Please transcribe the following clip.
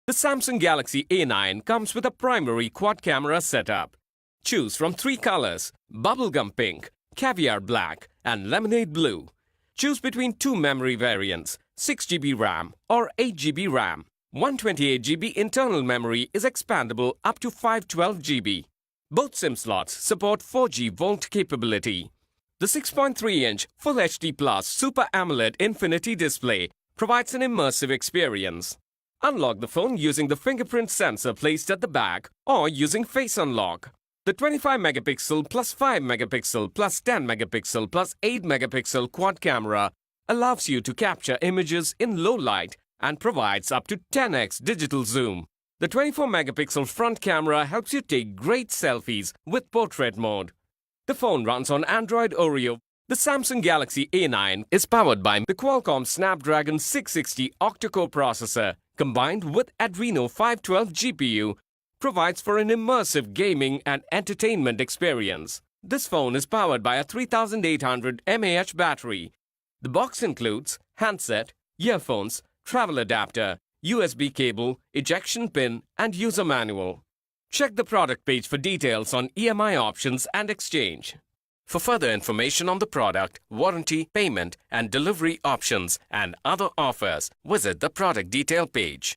The Samsung Galaxy A9 comes with a primary quad-camera setup. Choose from 3 colors: bubblegum pink, caviar black, and lemonade blue. Choose between 2 memory variants, 6GB RAM or 8GB RAM. 128GB internal memory is expandable up to 512GB. Both SIM slots support 4G Volt capability. The 6.3-inch Full HD Plus Super AMOLED Infinity display provides an immersive experience. Unlock the phone using the fingerprint sensor placed at the back or using Face Unlock. The 25MP plus 5MP plus 10MP plus 8MP quad camera allows you to capture images in low light and provides up to 10x digital zoom. The 24MP front camera helps you take great selfies with portrait mode. The phone runs on Android Oreo. The Samsung Galaxy A9 is powered by the Qualcomm Snapdragon 660 octa-core processor combined with Adreno 512 GPU, provides for an immersive gaming and entertainment experience. This phone is powered by a 3800 mAh battery. The box includes handset, earphones, travel adapter, USB cable, ejection pin, and user manual. Check the product page for details on EMI options and exchange. For further information on the product, warranty, payment, and delivery options and other offers, visit the product detail page.